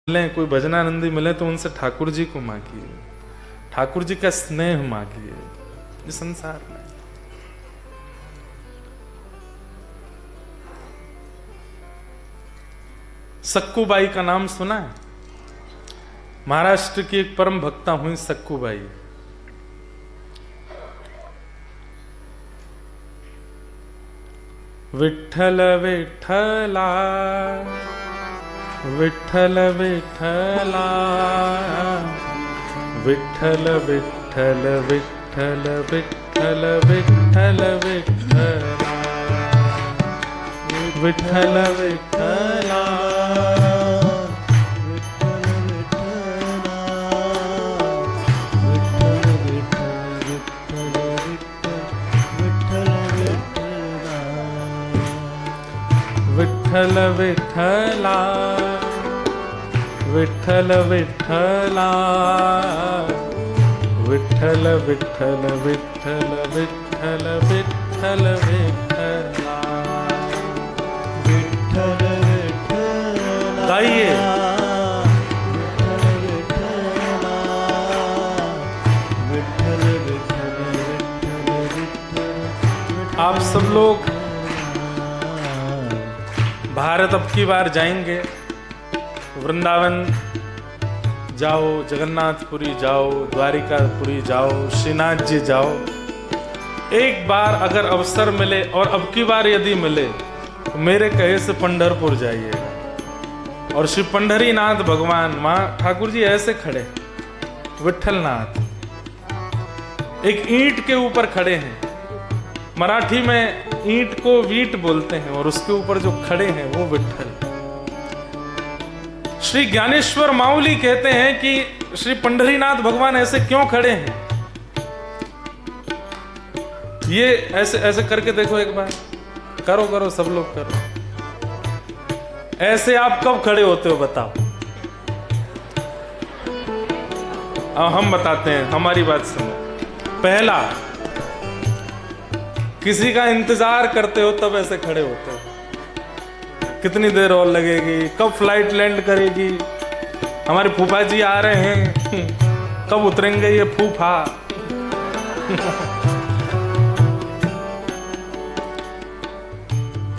मिले, कोई भजनानंदी मिले तो उनसे ठाकुर जी को मांगिए, ठाकुर जी का स्नेह मांगिए। इस संसार में सक्कूबाई का नाम सुना है? महाराष्ट्र की एक परम भक्ता हुई सक्कूबाई। विठ्ठल विठ्ठला विठ्ठल विठ्ठला विठ्ठल विठ्ठल विठ्ठल विठ्ठल विठ्ठल विठ्ठला विठ्ठल विठ्ठला विठ्ठल विठ्ठला विठ्ठल विठ्ठला विठ्ठल विठ्ठल विठ्ठल विठ्ठल विठ्ठल विठ्ठला विठ्ठल विठ्ठला। गाइए। आप सब लोग भारत अब की बार जाएंगे, वृंदावन जाओ, जगन्नाथपुरी जाओ, द्वारिकापुरी जाओ, श्रीनाथ जी जाओ। एक बार अगर अवसर मिले और अब की बार यदि मिले तो मेरे कहे से पंढरपुर जाइएगा। और श्री पंढरीनाथ भगवान वहां ठाकुर जी ऐसे खड़े, विठ्ठलनाथ एक ईंट के ऊपर खड़े हैं। मराठी में ईंट को वीट बोलते हैं और उसके ऊपर जो खड़े हैं वो विठ्ठल। श्री ज्ञानेश्वर माउली कहते हैं कि श्री पंढरीनाथ भगवान ऐसे क्यों खड़े हैं। ये ऐसे ऐसे करके देखो एक बार, करो करो सब लोग करो। ऐसे आप कब खड़े होते हो बताओ? अब हम बताते हैं, हमारी बात सुनो। पहला, किसी का इंतजार करते हो तब ऐसे खड़े होते हो। कितनी देर और लगेगी, कब फ्लाइट लैंड करेगी, हमारे फूफा जी आ रहे हैं, कब उतरेंगे ये फूफा।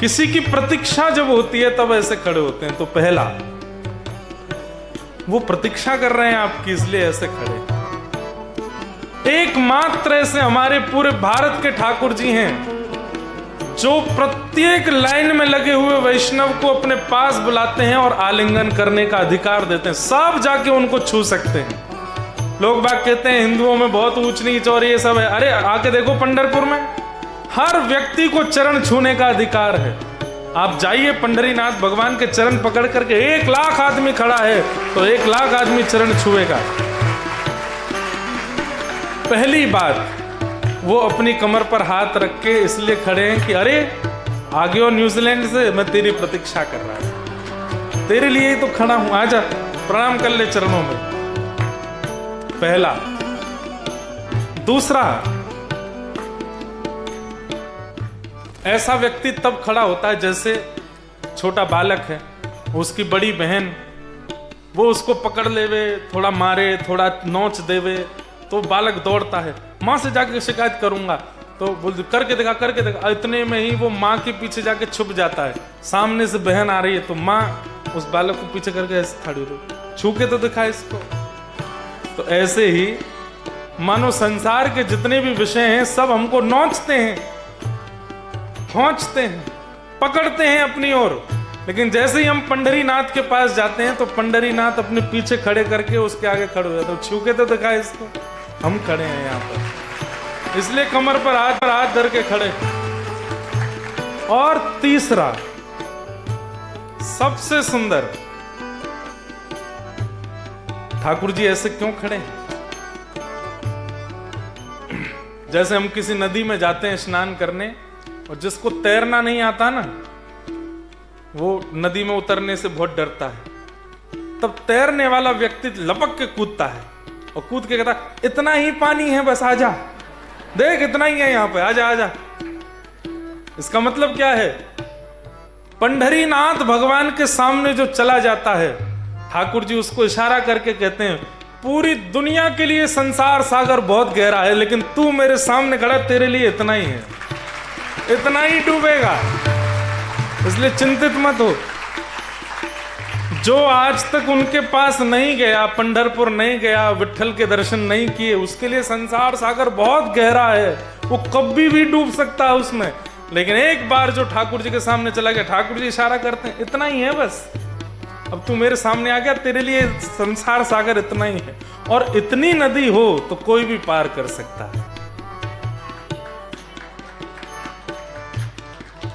किसी की प्रतीक्षा जब होती है तब ऐसे खड़े होते हैं। तो पहला, वो प्रतीक्षा कर रहे हैं आपकी, इसलिए ऐसे खड़े। एकमात्र ऐसे हमारे पूरे भारत के ठाकुर जी हैं जो प्रत्येक लाइन में लगे हुए वैष्णव को अपने पास बुलाते हैं और आलिंगन करने का अधिकार देते हैं। सब जाके उनको छू सकते हैं। लोग बाग कहते हैं हिंदुओं में बहुत ऊंच नीच और ये सब है। अरे आके देखो पंढरपुर में हर व्यक्ति को चरण छूने का अधिकार है। आप जाइए पंढरीनाथ भगवान के चरण पकड़ करके, 1 लाख आदमी खड़ा है तो 1 लाख आदमी चरण छुएगा। पहली बात, वो अपनी कमर पर हाथ रख के इसलिए खड़े हैं कि अरे आ गए हो न्यूजीलैंड से, मैं तेरी प्रतीक्षा कर रहा हूं, तेरे लिए ही तो खड़ा हूं, आजा प्रणाम कर ले चरणों में। पहला। दूसरा, ऐसा व्यक्ति तब खड़ा होता है जैसे छोटा बालक है, उसकी बड़ी बहन वो उसको पकड़ लेवे, थोड़ा मारे, थोड़ा नोच देवे तो बालक दौड़ता है, माँ से जाके शिकायत करूंगा, तो बोल करके देखा। इतने में ही वो माँ के पीछे जाके छुप जाता है। सामने से बहन आ रही है तो माँ उस बालक को पीछे करके ऐसे खड़ी रही, छू के तो दिखा इसको। तो ऐसे ही मानो संसार के जितने भी विषय हैं सब हमको नोचते हैं, खींचते हैं, पकड़ते हैं अपनी ओर। लेकिन जैसे ही हम पंढरीनाथ के पास जाते हैं तो पंढरीनाथ अपने पीछे खड़े करके उसके आगे खड़े हो जाते हैं। छू के तो दिखा इसको, हम खड़े हैं यहाँ पर, इसलिए कमर पर हाथ धर के खड़े। और तीसरा, सबसे सुंदर, ठाकुर जी ऐसे क्यों खड़े हैं? जैसे हम किसी नदी में जाते हैं स्नान करने और जिसको तैरना नहीं आता ना, वो नदी में उतरने से बहुत डरता है। तब तैरने वाला व्यक्ति लपक के कूदता है और कूद के कहता इतना ही पानी है, बस आजा, देख इतना ही है यहाँ पे, आजा आजा। इसका मतलब क्या है? पंढरीनाथ भगवान के सामने जो चला जाता है, ठाकुर जी उसको इशारा करके कहते हैं, पूरी दुनिया के लिए संसार सागर बहुत गहरा है, लेकिन तू मेरे सामने खड़ा, तेरे लिए इतना ही है, इतना ही डूबेगा, इसलिए चिंतित मत हो। जो आज तक उनके पास नहीं गया, पंढरपुर नहीं गया, विट्ठल के दर्शन नहीं किए, उसके लिए संसार सागर बहुत गहरा है, वो कभी भी डूब सकता है उसमें। लेकिन एक बार जो ठाकुर जी के सामने चला गया, ठाकुर जी इशारा करते हैं, इतना ही है बस, अब तू मेरे सामने आ गया, तेरे लिए संसार सागर इतना ही है। और इतनी नदी हो तो कोई भी पार कर सकता है।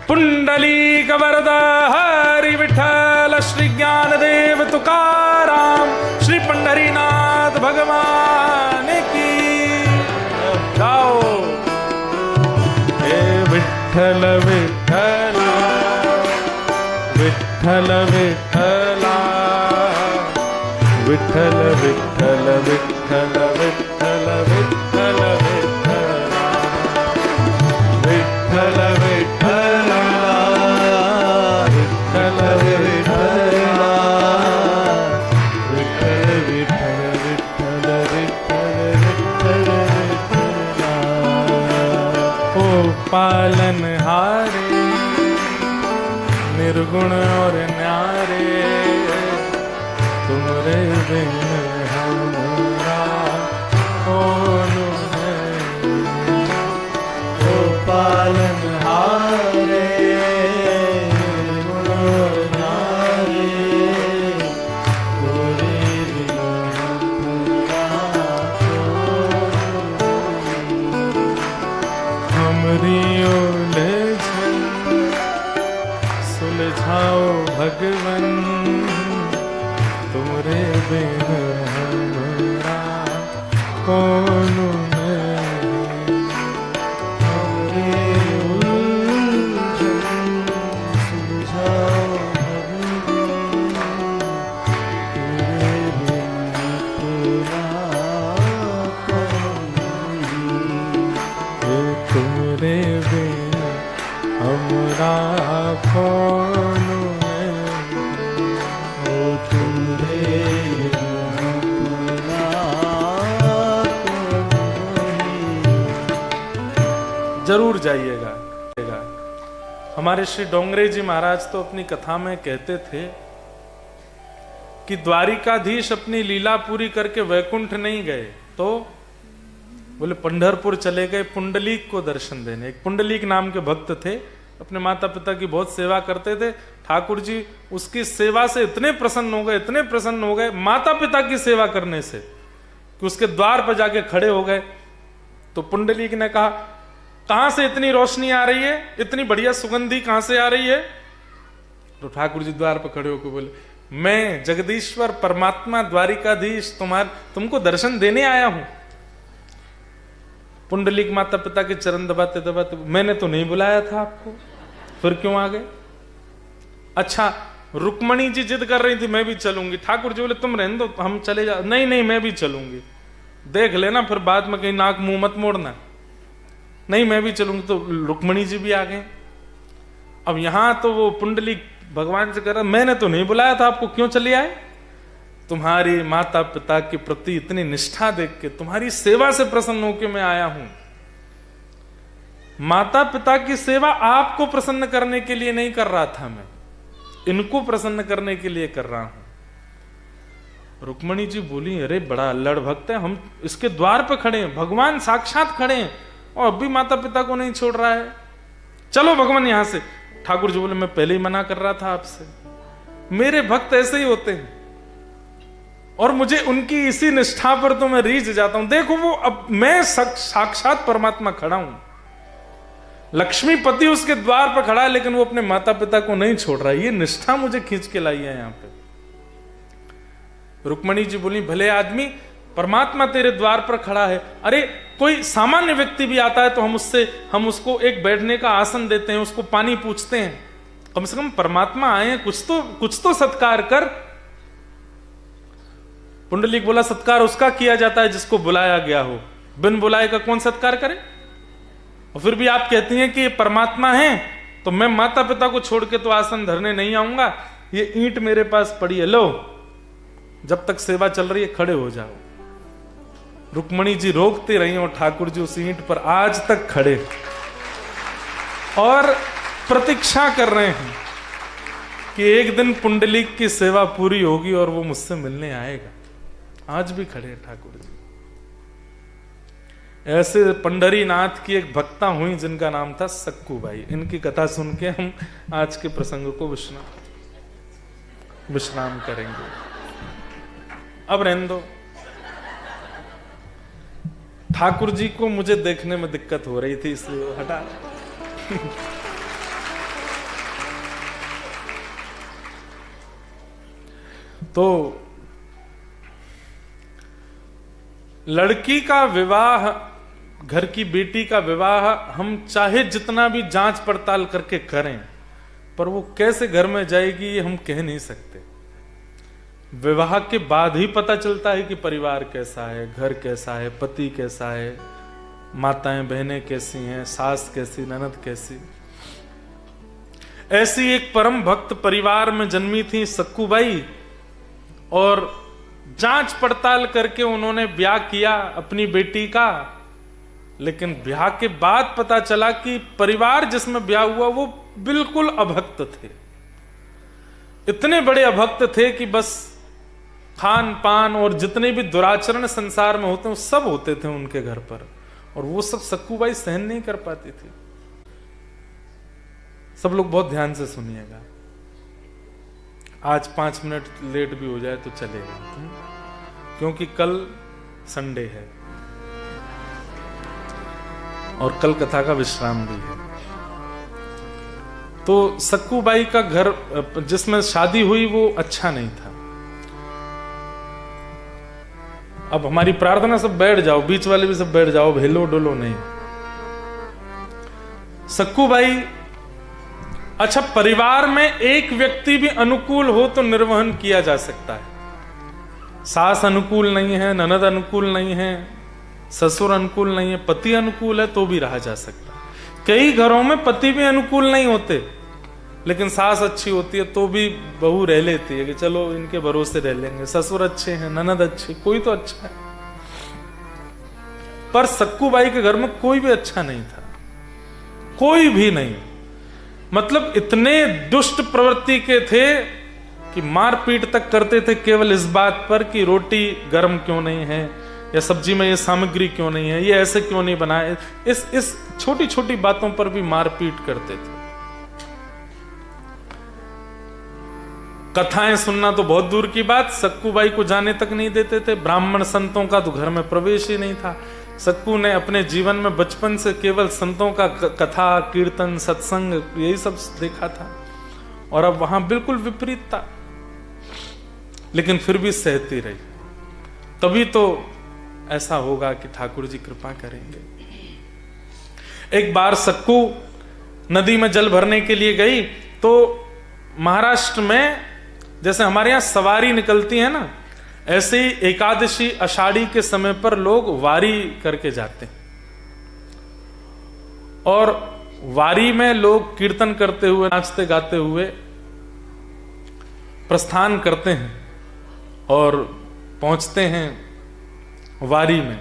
पुंडलीक वरदा हरि विठ्ठल, श्री ज्ञानदेव तुकाराम, श्री पंढरीनाथ भगवान की। गाओ हे विठ्ठल विठ्ठल विठ्ठल विठ्ठला, विठ्ठल विठ्ठल विठ्ठल विठ्ठल विठ्ठल विठ्ठला, विठ्ठल विठ्ठला, विठ्ठल विठ्ठला, विठ्ठल विठ्ठल विठ्ठल विठ्ठल विठ्ठला। ओ पालनहारे निर्गुण और न्यारे, तुमरे बिन हमारा कौन है। ओ पालनहारे निर्गुण और न्यारे, तुमरे बिन हमारा हमरी उलझन सुलझाओ भगवन, तुमरे बिन हमारा कौन नहीं। हमरे उलझन सुलझाओ भगवन, तुमरे बिन हमारा कौन नहीं। तुमरे बिन हमारा कौन है, ओ तुमरे जरूर जाइएगा। हमारे श्री डोंगरे जी महाराज तो अपनी कथा में कहते थे कि द्वारिकाधीश अपनी लीला पूरी करके वैकुंठ नहीं गए, तो बोले पंढरपुर चले गए पुंडलीक को दर्शन देने। एक पुंडलीक नाम के भक्त थे, अपने माता पिता की बहुत सेवा करते थे। ठाकुर जी उसकी सेवा से इतने प्रसन्न हो गए, इतने प्रसन्न हो गए माता पिता की सेवा करने से, कि उसके द्वार पर जाके खड़े हो गए। तो पुंडलीक ने कहा, कहां से इतनी रोशनी आ रही है, इतनी बढ़िया सुगंधी कहां से आ रही है? तो ठाकुर जी द्वार पर खड़े होकर बोले, मैं जगदीश्वर परमात्मा द्वारिकाधीश तुमको दर्शन देने आया हूं। पुंडलीक माता पिता के चरण दबाते दबाते, मैंने तो नहीं बुलाया था आपको, फिर क्यों आ गए? अच्छा, रुक्मणी जी जिद कर रही थी मैं भी चलूंगी। ठाकुर जी बोले, तुम रहने दो, हम चले जा। नहीं नहीं, मैं भी चलूंगी, देख लेना फिर बाद में कहीं नाक मुंह मत मोड़ना। नहीं, मैं भी चलूंगी। तो रुक्मणी जी भी आ गए। अब यहां तो वो पुंडलीक भगवान से कह रहा, मैंने तो नहीं बुलाया था आपको, क्यों चले आए? तुम्हारी माता पिता के प्रति इतनी निष्ठा देख के, तुम्हारी सेवा से प्रसन्न होकर मैं आया हूं। माता पिता की सेवा आपको प्रसन्न करने के लिए नहीं कर रहा था मैं, इनको प्रसन्न करने के लिए कर रहा हूं। रुक्मणी जी बोली, अरे बड़ा अल्लड़ भक्त है, हम इसके द्वार पर खड़े हैं, भगवान साक्षात खड़े हैं और अब भी माता पिता को नहीं छोड़ रहा है, चलो भगवान यहां से। ठाकुर जी बोले, मैं पहले ही मना कर रहा था आपसे, मेरे भक्त ऐसे ही होते हैं और मुझे उनकी इसी निष्ठा पर तो मैं रीझ जाता हूं। देखो वो, अब मैं साक्षात परमात्मा खड़ा हूं, लक्ष्मीपति उसके द्वार पर खड़ा है, लेकिन वो अपने माता पिता को नहीं छोड़ रहा है। ये निष्ठा मुझे खींच के लाई है यहां पे। रुक्मणी जी बोली, भले आदमी, परमात्मा तेरे द्वार पर खड़ा है। अरे कोई सामान्य व्यक्ति भी आता है तो हम उसको एक बैठने का आसन देते हैं, उसको पानी पूछते हैं, कम से कम परमात्मा आए हैं, कुछ तो सत्कार कर। पुंडलीक बोला, सत्कार उसका किया जाता है जिसको बुलाया गया हो, बिन बुलाए का कौन सत्कार करे? और फिर भी आप कहती हैं कि ये परमात्मा है, तो मैं माता पिता को छोड़ के तो आसन धरने नहीं आऊंगा। ये ईंट मेरे पास पड़ी है, लो जब तक सेवा चल रही है खड़े हो जाओ। रुक्मणी जी रोकते रही और ठाकुर जी उस ईंट पर आज तक खड़े और प्रतीक्षा कर रहे हैं कि एक दिन पुंडलिक की सेवा पूरी होगी और वो मुझसे मिलने आएगा। आज भी खड़े हैं ठाकुर जी। ऐसे पंडरी नाथ की एक भक्ता हुई जिनका नाम था सक्कू बाई। इनकी कथा सुन के हम आज के प्रसंग को विश्राम करेंगे। अब रहने दो। ठाकुर जी को मुझे देखने में दिक्कत हो रही थी इसलिए हटा। तो लड़की का विवाह, घर की बेटी का विवाह हम चाहे जितना भी जांच पड़ताल करके करें, पर वो कैसे घर में जाएगी ये हम कह नहीं सकते। विवाह के बाद ही पता चलता है कि परिवार कैसा है, घर कैसा है, पति कैसा है, माताएं बहनें कैसी हैं, सास कैसी, ननद कैसी। ऐसी एक परम भक्त परिवार में जन्मी थी सक्कू बाई और जांच पड़ताल करके उन्होंने ब्याह किया अपनी बेटी का। लेकिन ब्याह के बाद पता चला कि परिवार जिसमें ब्याह हुआ वो बिल्कुल अभक्त थे। इतने बड़े अभक्त थे कि बस खान पान और जितने भी दुराचरण संसार में होते हैं सब होते थे उनके घर पर, और वो सब सक्कू बाई सहन नहीं कर पाती थी। सब लोग बहुत ध्यान से सुनिएगा। आज 5 मिनट लेट भी हो जाए तो चलेगा, क्योंकि कल संडे है और कल कथा का विश्राम भी है। तो सक्कू बाई का घर जिसमें शादी हुई वो अच्छा नहीं था। अब हमारी प्रार्थना सब बैठ जाओ, बीच वाले भी सब बैठ जाओ, भेलो डोलो नहीं। सक्कू बाई, अच्छा परिवार में एक व्यक्ति भी अनुकूल हो तो निर्वहन किया जा सकता है। सास अनुकूल नहीं है, ननद अनुकूल नहीं है, ससुर अनुकूल नहीं है, पति अनुकूल है तो भी रहा जा सकता है। कई घरों में पति भी अनुकूल नहीं होते, लेकिन सास अच्छी होती है तो भी बहू रह लेती है कि चलो इनके भरोसे रह लेंगे। ससुर अच्छे हैं, ननद अच्छी, कोई तो अच्छा है। पर सक्कू बाई के घर में कोई भी अच्छा नहीं था, कोई भी नहीं। मतलब इतने दुष्ट प्रवृत्ति के थे कि मारपीट तक करते थे केवल इस बात पर कि रोटी गर्म क्यों नहीं है, या सब्जी में ये सामग्री क्यों नहीं है, ये ऐसे क्यों नहीं बनाए। इस छोटी छोटी बातों पर भी मारपीट करते थे। कथाएं सुनना तो बहुत दूर की बात, सक्कू बाई को जाने तक नहीं देते थे। ब्राह्मण संतों का तो घर में प्रवेश ही नहीं था। सक्कू ने अपने जीवन में बचपन से केवल संतों का कथा कीर्तन सत्संग यही सब देखा था, और अब वहां बिल्कुल विपरीत था। लेकिन फिर भी सहती रही। तभी तो ऐसा होगा कि ठाकुर जी कृपा करेंगे। एक बार सक्कू नदी में जल भरने के लिए गई तो महाराष्ट्र में जैसे हमारे यहां सवारी निकलती है ना, ऐसे ही एकादशी आषाढ़ी के समय पर लोग वारी करके जाते हैं, और वारी में लोग कीर्तन करते हुए नाचते गाते हुए प्रस्थान करते हैं और पहुंचते हैं वारी में।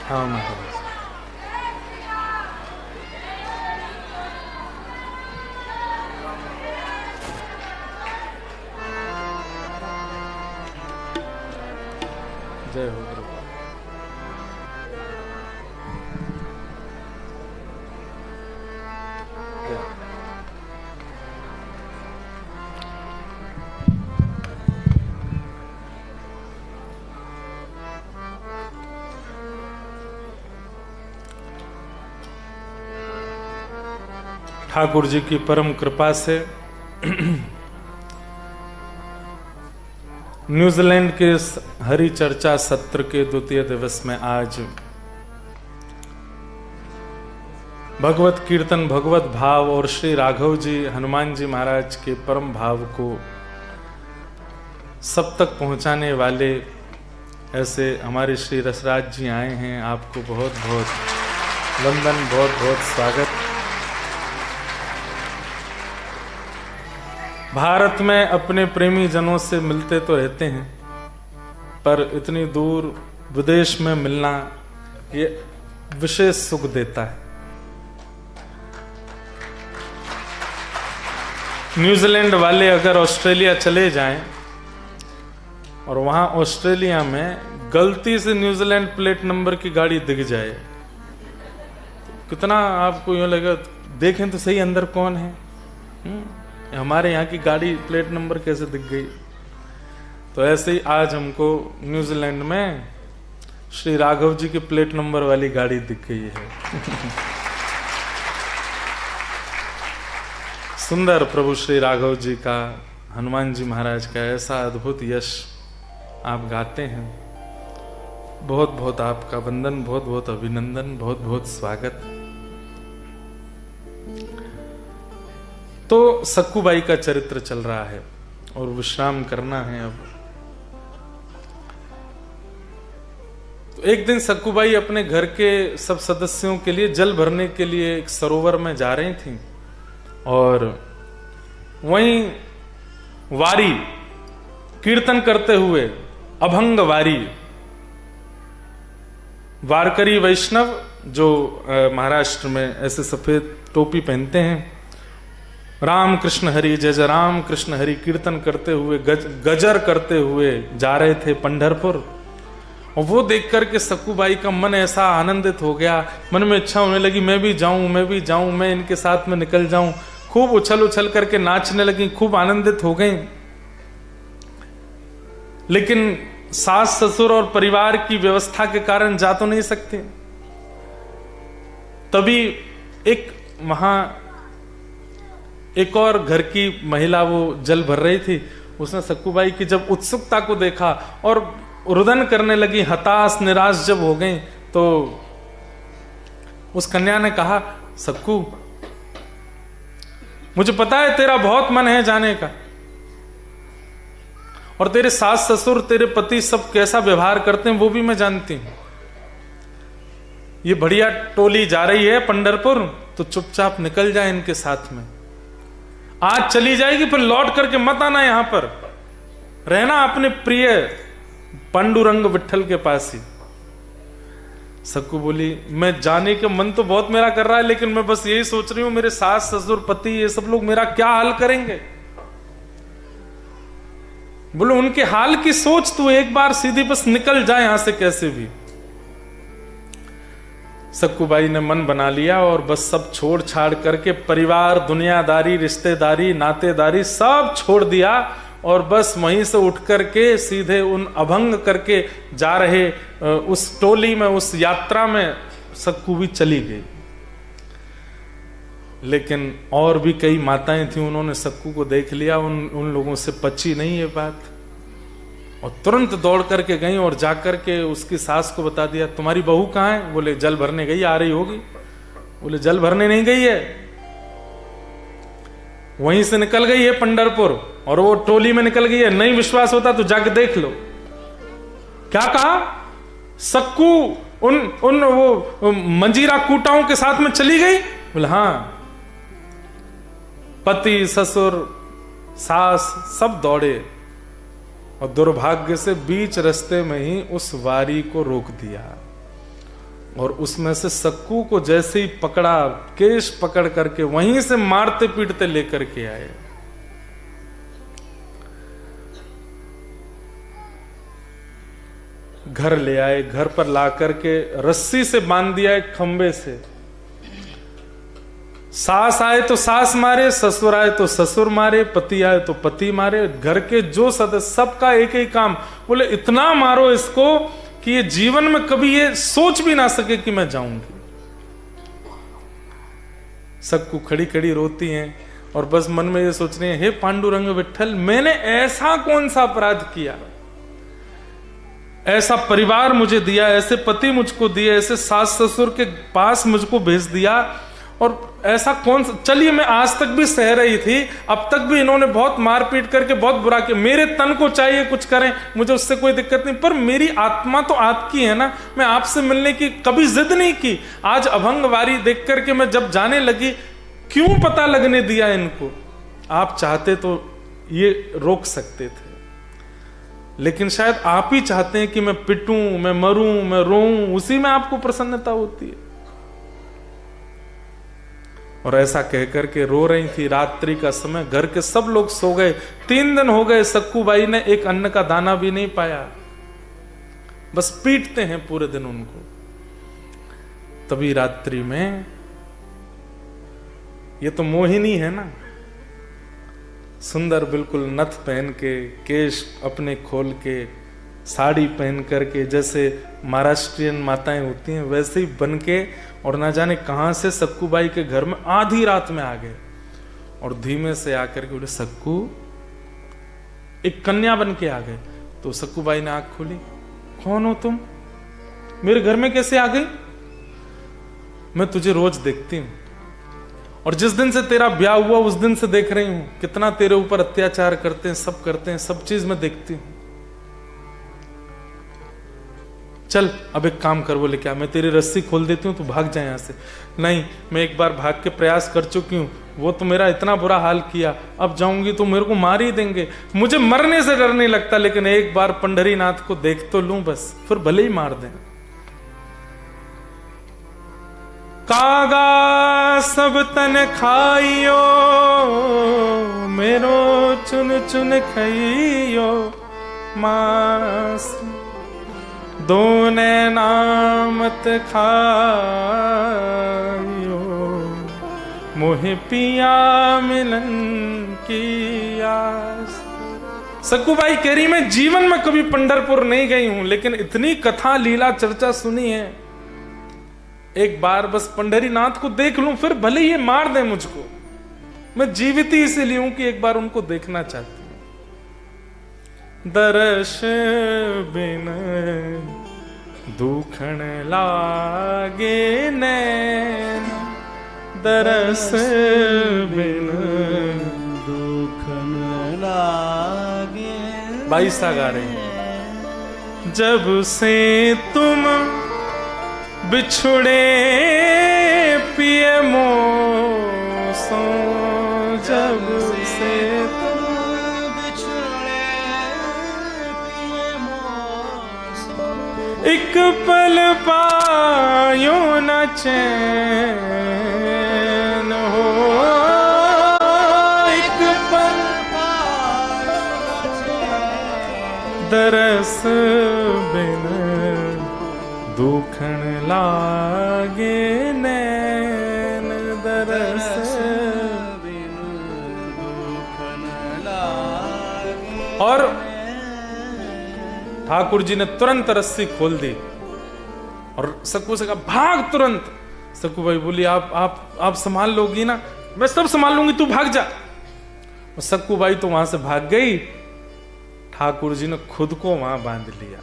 हाँ महाराज, जय हो प्रभु। ठाकुर जी की परम कृपा से न्यूजीलैंड के हरि चर्चा सत्र के 2य दिवस में आज भगवत कीर्तन, भगवत भाव और श्री राघव जी हनुमान जी महाराज के परम भाव को सब तक पहुंचाने वाले ऐसे हमारे श्री रसराज जी आए हैं। आपको बहुत बहुत वंदन, बहुत बहुत स्वागत। भारत में अपने प्रेमी जनों से मिलते तो रहते हैं, पर इतनी दूर विदेश में मिलना ये विशेष सुख देता है। न्यूजीलैंड वाले अगर ऑस्ट्रेलिया चले जाएं और वहां ऑस्ट्रेलिया में गलती से न्यूजीलैंड प्लेट नंबर की गाड़ी दिख जाए, कितना आपको यूं लगेगा, देखें तो सही अंदर कौन है। हमारे यहाँ की गाड़ी प्लेट नंबर कैसे दिख गई। तो ऐसे ही आज हमको न्यूजीलैंड में श्री राघव जी की प्लेट नंबर वाली गाड़ी दिख गई है। सुंदर प्रभु श्री राघव जी का, हनुमान जी महाराज का ऐसा अद्भुत यश आप गाते हैं। बहुत बहुत आपका वंदन, बहुत बहुत अभिनंदन, बहुत बहुत स्वागत। तो सक्कूबाई का चरित्र चल रहा है और विश्राम करना है अब। तो एक दिन सक्कूबाई अपने घर के सब सदस्यों के लिए जल भरने के लिए एक सरोवर में जा रही थी और वहीं वारी कीर्तन करते हुए, अभंग वारी, वारकरी वैष्णव जो महाराष्ट्र में ऐसे सफेद टोपी पहनते हैं, राम कृष्ण हरि जय जय राम कृष्ण हरि कीर्तन करते हुए, गजर करते हुए जा रहे थे पंढरपुर। और वो देख करके सक्कूबाई का मन ऐसा आनंदित हो गया, मन में इच्छा होने लगी मैं भी जाऊं, मैं भी जाऊं, मैं इनके साथ में निकल जाऊं। खूब उछल उछल करके नाचने लगी, खूब आनंदित हो गई। लेकिन सास ससुर और परिवार की व्यवस्था के कारण जा तो नहीं सकते। तभी एक और घर की महिला वो जल भर रही थी, उसने सक्कूबाई की जब उत्सुकता को देखा और रुदन करने लगी, हताश निराश जब हो गई, तो उस कन्या ने कहा, सक्कू मुझे पता है तेरा बहुत मन है जाने का, और तेरे सास ससुर, तेरे पति सब कैसा व्यवहार करते हैं वो भी मैं जानती हूं। ये बढ़िया टोली जा रही है पंढरपुर, तो चुपचाप निकल जाए इनके साथ में। आज चली जाएगी फिर लौट करके मत आना, यहां पर रहना अपने प्रिय पांडुरंग विठल के पास ही। सक्कू बोली, मैं जाने का मन तो बहुत मेरा कर रहा है, लेकिन मैं बस यही सोच रही हूं मेरे सास ससुर पति ये सब लोग मेरा क्या हाल करेंगे। बोलो उनके हाल की सोच तू एक बार सीधी बस निकल जाए यहां से कैसे भी। सक्कूबाई ने मन बना लिया और बस सब छोड़ छाड़ करके, परिवार, दुनियादारी, रिश्तेदारी, नातेदारी सब छोड़ दिया और बस वहीं से उठ करके सीधे उन अभंग करके जा रहे उस टोली में, उस यात्रा में सक्कू भी चली गई। लेकिन और भी कई माताएं थी, उन्होंने सक्कू को देख लिया, उन लोगों से पची नहीं ये बात, और तुरंत दौड़ करके गई और जाकर के उसकी सास को बता दिया, तुम्हारी बहू कहाँ है? बोले जल भरने गई, आ रही होगी। बोले जल भरने नहीं गई है, वहीं से निकल गई है पंढरपुर और वो टोली में निकल गई है। नहीं विश्वास होता तो जाके देख लो। क्या कहा? सक्कू उन वो मंजीरा कूटाओं के साथ में चली गई? बोले हाँ। पति, ससुर, सास सब दौड़े और दुर्भाग्य से बीच रास्ते में ही उस वारी को रोक दिया और उसमें से सक्कू को जैसे ही पकड़ा, केश पकड़ करके वहीं से मारते पीटते लेकर के आए। घर ले आए, घर पर ला करके रस्सी से बांध दिया एक खंबे से। सास आए तो सास मारे, ससुर आए तो ससुर मारे, पति आए तो पति मारे, घर के जो सदस्य सबका एक ही काम, बोले इतना मारो इसको कि ये जीवन में कभी ये सोच भी ना सके कि मैं जाऊंगी। सक्कू खड़ी खड़ी रोती हैं और बस मन में ये सोच रही है, हे पांडुरंग विठल, मैंने ऐसा कौन सा अपराध किया, ऐसा परिवार मुझे दिया, ऐसे पति मुझको दिए, ऐसे सास ससुर के पास मुझको भेज दिया और ऐसा कौन सा, चलिए मैं आज तक भी सह रही थी, अब तक भी इन्होंने बहुत मारपीट करके बहुत बुरा किया, मेरे तन को चाहिए कुछ करें, मुझे उससे कोई दिक्कत नहीं, पर मेरी आत्मा तो आपकी है ना, मैं आपसे मिलने की कभी जिद नहीं की। आज अभंगवारी देख करके मैं जब जाने लगी, क्यों पता लगने दिया इनको? आप चाहते तो ये रोक सकते थे, लेकिन शायद आप ही चाहते हैं कि मैं पिटूं, मैं मरूं, मैं रोऊं, उसी में आपको प्रसन्नता होती है। और ऐसा कहकर के रो रही थी। रात्रि का समय, घर के सब लोग सो गए। 3 दिन हो गए, सक्कूबाई ने एक अन्न का दाना भी नहीं पाया, बस पीटते हैं पूरे दिन उनको। तभी रात्रि में, ये तो मोहिनी है ना, सुंदर बिल्कुल नथ पहन के, केश अपने खोल के, साड़ी पहन करके, जैसे महाराष्ट्रियन माताएं होती हैं वैसे ही बन के, और ना जाने कहां से सक्कूबाई के घर में आधी रात में आ गए और धीमे से आकर के बोले, सक्कू, एक कन्या बन के आ गए। तो सक्कूबाई ने आंख खोली, कौन हो तुम, मेरे घर में कैसे आ गई? मैं तुझे रोज देखती हूं, और जिस दिन से तेरा ब्याह हुआ उस दिन से देख रही हूं, कितना तेरे ऊपर अत्याचार करते हैं, सब करते हैं, सब चीज मैं देखती हूं। चल अब एक काम कर, बोले क्या? मैं तेरी रस्सी खोल देती हूं, तू भाग जाए यहां से। नहीं, मैं एक बार भाग के प्रयास कर चुकी हूं, वो तो मेरा इतना बुरा हाल किया, अब जाऊंगी तो मेरे को मार ही देंगे। मुझे मरने से डर नहीं लगता, लेकिन एक बार पंढरीनाथ को देख तो लूं बस, फिर भले ही मार दें। कागा सब तन खाइयो, मेरो चुन चुन खाइयो मांस, दोने नामत खाइयो, मोहे पिया मिलन की आस। सक्कूबाई कह रही, मैं जीवन में कभी पंढरपुर नहीं गई हूं, लेकिन इतनी कथा लीला चर्चा सुनी है, एक बार बस पंढरीनाथ को देख लूं, फिर भले ये मार दे मुझको, मैं जीवित ही इसीलिए हूं कि एक बार उनको देखना चाहती हूं। दर्श बिन दुखण लागे नैन, दरस बिन दुखण लागे। 22 गा रहे हैं। जब से तुम बिछुड़े पिए मोसो, जब से तुम बिछुड़े पिए मोसो, एक पल पायो न चैन हो, एक पल पायो न चैन, दरस बिन दुखण लागे नैन, दरस बिन दुखण लागे। और ठाकुर जी ने तुरंत रस्सी खोल दी और सक्कू से कहा, भाग तुरंत। सक्कूबाई बोली, आप संभाल लोगी ना? मैं सब संभाल लूंगी, तू भाग जा। और सक्कूबाई तो वहां से भाग गई। ठाकुर जी ने खुद को वहां बांध लिया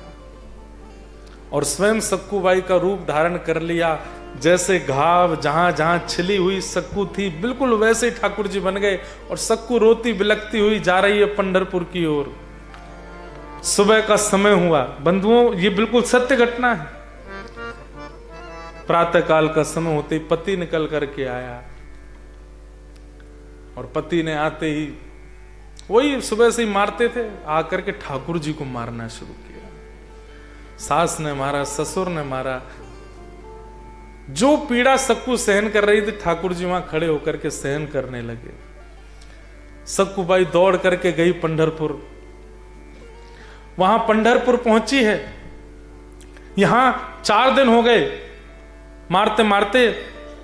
और स्वयं सक्कूबाई का रूप धारण कर लिया। जैसे घाव जहां जहां छिली हुई सक्कू थी, बिल्कुल वैसे ही ठाकुर जी बन गए। और सक्कू रोती बिलखती हुई जा रही है पंढरपुर की ओर। सुबह का समय हुआ। बंधुओं, ये बिल्कुल सत्य घटना है। प्रातः काल का समय होते ही पति निकल करके आया और पति ने आते ही, वही सुबह से ही मारते थे, आकर के ठाकुर जी को मारना शुरू किया। सास ने मारा, ससुर ने मारा। जो पीड़ा सक्कू सहन कर रही थी, ठाकुर जी वहां खड़े होकर के सहन करने लगे। सक्कूबाई दौड़ करके गई पंढरपुर। वहां पंढरपुर पहुंची है। यहां 4 दिन हो गए मारते मारते।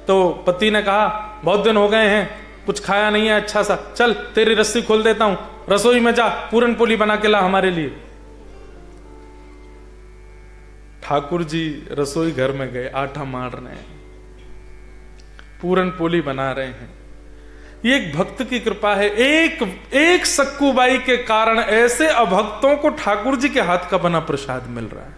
तो पति ने कहा, बहुत दिन हो गए हैं, कुछ खाया नहीं है अच्छा सा, चल तेरी रस्सी खोल देता हूं, रसोई में जा, पूरन पोली बना के ला हमारे लिए। ठाकुर जी रसोई घर में गए, आटा मार रहे हैं, पूरन पोली बना रहे हैं। ये एक भक्त की कृपा है। एक सक्कूबाई के कारण ऐसे अभक्तों को ठाकुर जी के हाथ का बना प्रसाद मिल रहा है।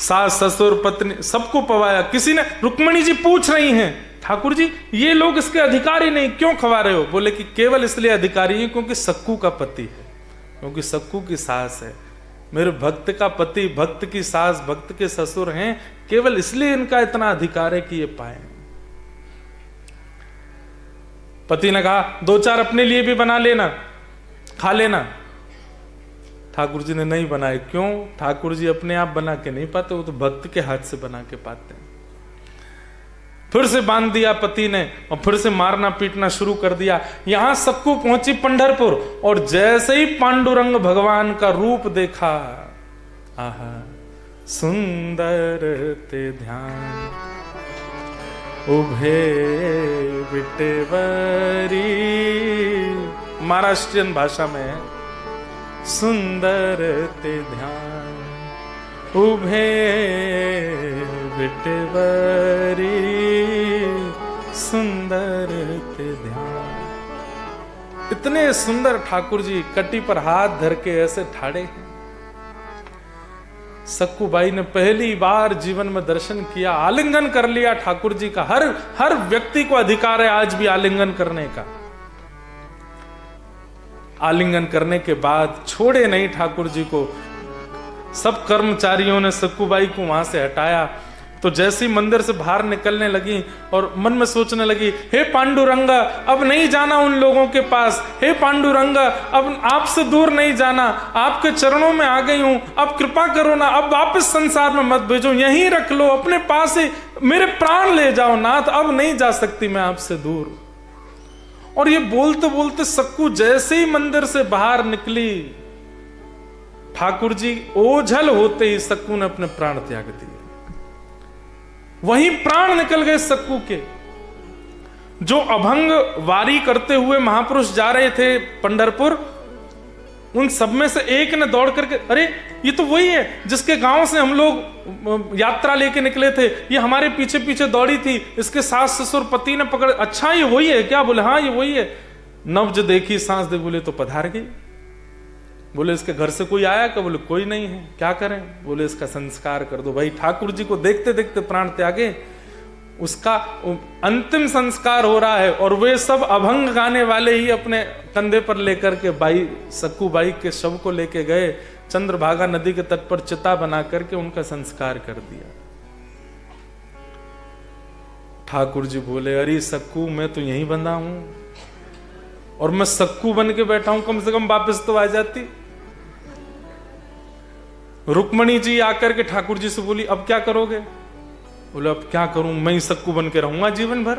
सास ससुर पत्नी सबको पवाया। किसी ने, रुक्मणी जी पूछ रही हैं, ठाकुर जी ये लोग इसके अधिकारी नहीं, क्यों खवा रहे हो? बोले कि केवल इसलिए अधिकारी है क्योंकि सक्कू का पति है, क्योंकि सक्कू की सास है। मेरे भक्त का पति, भक्त की सास, भक्त के ससुर हैं, केवल इसलिए इनका इतना अधिकार है कि ये पाए। पति ने कहा 2-4 अपने लिए भी बना लेना, खा लेना। ठाकुर जी ने नहीं बनाए। क्यों? ठाकुर जी अपने आप बना के नहीं पाते, वो तो भक्त के हाथ से बना के पाते हैं। फिर से बांध दिया पति ने और फिर से मारना पीटना शुरू कर दिया। यहां सक्कू पहुंची पंढरपुर और जैसे ही पांडुरंग भगवान का रूप देखा, आहा सुंदर ते ध्यान उभे विटेवरी, महाराष्ट्रियन भाषा में है, सुंदर ते ध्यान उभे विटेवरी, सुंदर ते ध्यान। इतने सुंदर ठाकुर जी कटी पर हाथ धर के ऐसे ठाड़े हैं। सक्कू बाई ने पहली बार जीवन में दर्शन किया, आलिंगन कर लिया ठाकुर जी का। हर व्यक्ति को अधिकार है आज भी आलिंगन करने का। आलिंगन करने के बाद छोड़े नहीं ठाकुर जी को। सब कर्मचारियों ने सक्कू बाई को वहां से हटाया। तो जैसी मंदिर से बाहर निकलने लगी और मन में सोचने लगी, हे पांडुरंगा अब नहीं जाना उन लोगों के पास, हे पांडुरंगा अब आपसे दूर नहीं जाना, आपके चरणों में आ गई हूं, अब कृपा करो ना, अब वापस संसार में मत भेजो, यहीं रख लो, अपने पास ही मेरे प्राण ले जाओ नाथ, अब नहीं जा सकती मैं आपसे दूर। और ये बोलते बोलते सक्कू जैसे ही मंदिर से बाहर निकली, ठाकुर जी ओझल होते ही सक्कू ने अपने प्राण त्याग दिए। वहीं प्राण निकल गए सक्कू के। जो अभंग वारी करते हुए महापुरुष जा रहे थे पंढरपुर, उन सब में से एक ने दौड़ करके, अरे ये तो वही है जिसके गांव से हम लोग यात्रा लेके निकले थे, ये हमारे पीछे पीछे दौड़ी थी, इसके सास ससुर पति ने पकड़, अच्छा ये वही है क्या? बोले हाँ ये वही है। नब्ज देखी सांस दे, बोले तो पधार गई। बोले इसके घर से कोई आया क्या? बोले कोई नहीं है, क्या करें? बोले इसका संस्कार कर दो। भाई ठाकुर जी को देखते देखते प्राण त्यागे, उसका अंतिम संस्कार हो रहा है और वे सब अभंग गाने वाले ही अपने कंधे पर लेकर के बाई सक्कू बाई के शव को लेके गए, चंद्रभागा नदी के तट पर चिता बना करके उनका संस्कार कर दिया। ठाकुर जी बोले, अरे सक्कू मैं तो यहीं बंधा हूं और मैं सक्कू बन के बैठा हूं, कम से कम वापस तो आ जाती। रुक्मणी जी आकर के ठाकुर जी से बोली, अब क्या करोगे? बोले अब क्या करूं, मैं ही सक्कू बन के रहूंगा जीवन भर।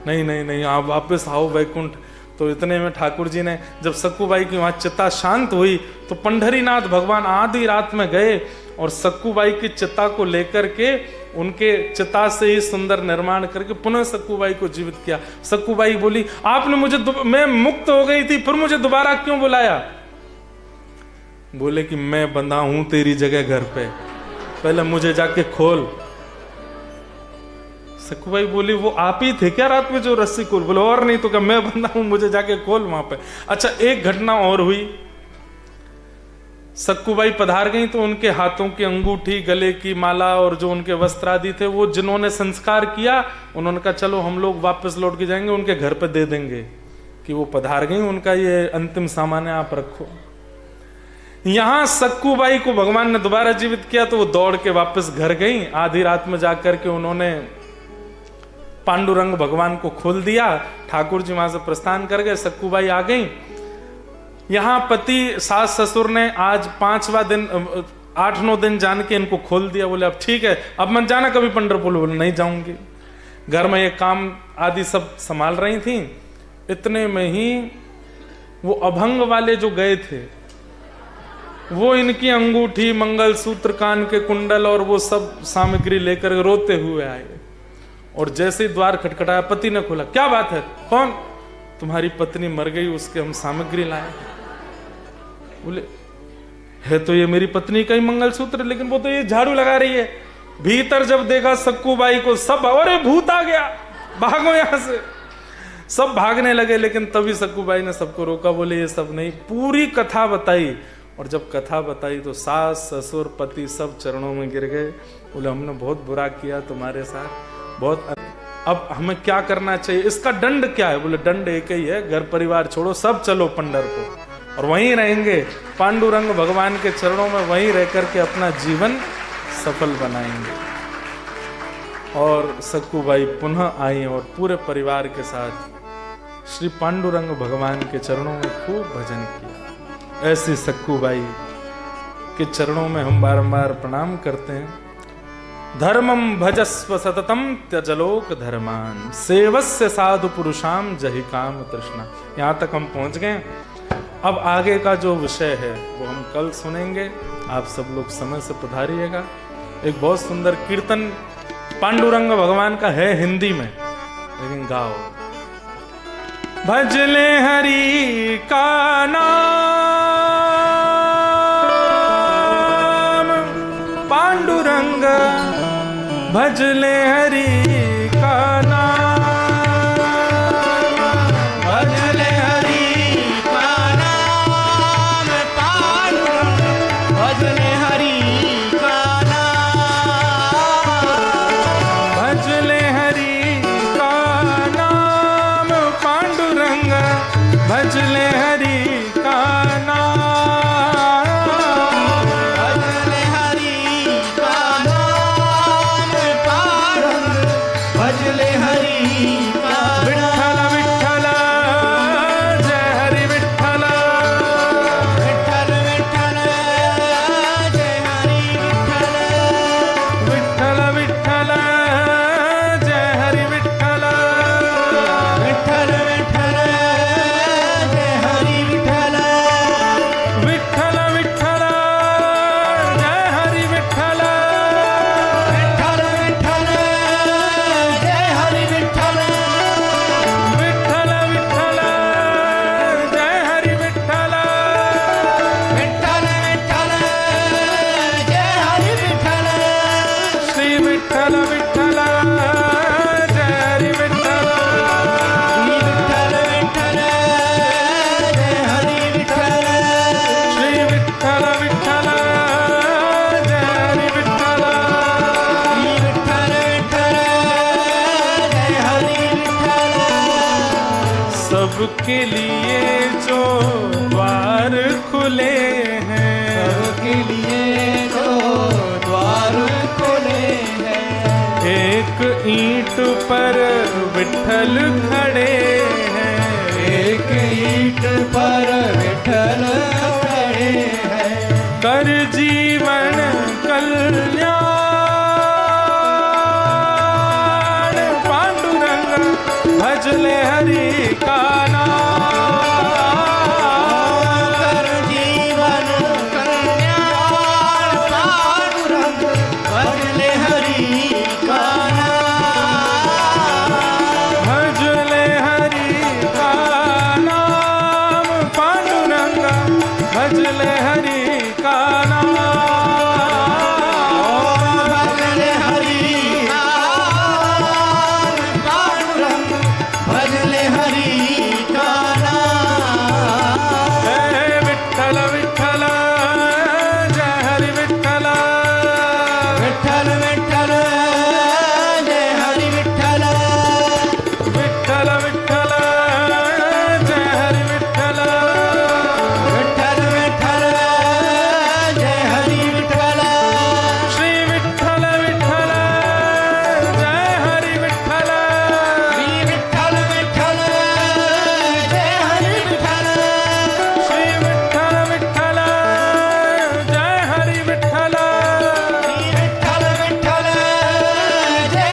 नहीं नहीं नहीं, आप वापस आओ वैकुंठ। तो इतने में ठाकुर जी ने, जब सक्कू बाई की वहां चिता शांत हुई तो पंढरीनाथ भगवान आधी रात में गए और सक्कू बाई की चिता को लेकर के उनके चिता से ही सुंदर निर्माण करके पुनः सक्कू बाई को जीवित किया। सक्कू बाई बोली, आपने मुझे, मैं मुक्त हो गई थी, फिर मुझे दोबारा क्यों बुलाया? बोले कि मैं बंधा हूं तेरी जगह घर पे, पहले मुझे जाके खोल। सक्कू बाई बोली, वो आप ही थे क्या रात में जो रस्सी खोल? बोले और नहीं तो क्या, मैं बंधा हूं, मुझे जाके खोल वहां पे। अच्छा एक घटना और हुई, सक्कू बाई पधार गई तो उनके हाथों की अंगूठी, गले की माला और जो उनके वस्त्र आदि थे वो जिन्होंने संस्कार किया, उन्होंने कहा चलो हम लोग वापस लौट के जाएंगे, उनके घर पे दे देंगे कि वो पधार गई, उनका ये अंतिम सामान है आप रखो। यहां सक्कू बाई को भगवान ने दोबारा जीवित किया तो वो दौड़ के वापस घर गई। आधी रात में जाकर के उन्होंने पांडुरंग भगवान को खोल दिया। ठाकुर जी वहां से प्रस्थान कर गए, सक्कू बाई आ गई। यहां पति सास ससुर ने आज 5वां दिन, 8-9 दिन जान के इनको खोल दिया। बोले अब ठीक है, अब मत जाना कभी पंढरपुर। बोले नहीं जाऊंगी। घर में ये काम आदि सब संभाल रही थी। इतने में ही वो अभंग वाले जो गए थे, वो इनकी अंगूठी, मंगलसूत्र, कान के कुंडल और वो सब सामग्री लेकर रोते हुए आए। और जैसे ही द्वार खटखटाया, पति ने खोला, क्या बात है? कौन? तुम्हारी पत्नी मर गई, उसके हम सामग्री लाए। बोले है तो ये मेरी पत्नी का ही मंगलसूत्र, लेकिन वो तो ये झाड़ू लगा रही है। भीतर जब देखा सक्कू बाई को, सब अरे भूत आ गया, भागो यहां से। सब भागने लगे, लेकिन तभी सक्कू बाई ने सबको रोका। बोले ये सब नहीं, पूरी कथा बताई और जब कथा बताई तो सास ससुर पति सब चरणों में गिर गए, बोले हमने बहुत बुरा किया तुम्हारे साथ, बहुत, अब हमें क्या करना चाहिए, इसका दंड क्या है? बोले दंड एक ही है, घर परिवार छोड़ो सब चलो पंढरपुर और वहीं रहेंगे, पांडुरंग भगवान के चरणों में वहीं रह करके अपना जीवन सफल बनाएंगे। और सक्कू बाई पुनः आई और पूरे परिवार के साथ श्री पांडुरंग भगवान के चरणों में खूब भजन किया। ऐसी सक्कू बाई के चरणों में हम बारंबार प्रणाम करते हैं। धर्मम भजस्व सततम त्यजलोक धर्मान सेवस्य साधु पुरुषाम जहि काम तृष्णा। यहाँ तक हम पहुँच गए। अब आगे का जो विषय है वो हम कल सुनेंगे। आप सब लोग समय से पधारिएगा। एक बहुत सुंदर कीर्तन पांडुरंग भगवान का है हिंदी में, लेकिन गाओ। भजले हरि का नाम पांडुरंग, भजले हरि का नाम, भजले हरि का नाम पांडुरंग, भजले हरि का नाम, भजले हरि का नाम पांडुरंग, भजले हरि का नाम, भजले हरि का नाम पांडुरंग, भजले हरि का विठ्ठल विठ्ठल जय हरि विठ्ठल, विठ्ठल विठ्ठल जय हरि विठ्ठल, विठ्ठल विठ्ठल जय हरि विठ्ठल, विठ्ठल विठ्ठल जय हरि विठ्ठल, विठ्ठल विठ्ठल जय हरि विठ्ठल, विठ्ठल विठ्ठल जय हरि विठ्ठल, विठ्ठल विठ्ठल जय हरि विठ्ठल, विठ्ठल विठ्ठल जय हरि विठ्ठल, श्री विठ्ठल विठ्ठल जय हरि विठ्ठल, विठ्ठल विठ्ठल जय हरि विठ्ठल, श्री विठ्ठल विठ्ठल जय हरि विठ्ठल, विठ्ठल विठ्ठल जय हरि विठ्ठल। सबके लिए जो द्वार खुले हैं, सबके लिए जो द्वार खुले हैं, एक ईंट पर विठ्ठल खड़े हैं, एक ईंट पर विठ्ठल खड़े हैं, कर जीवन कल्याण पांडुरंग, भजले हरि का नाम।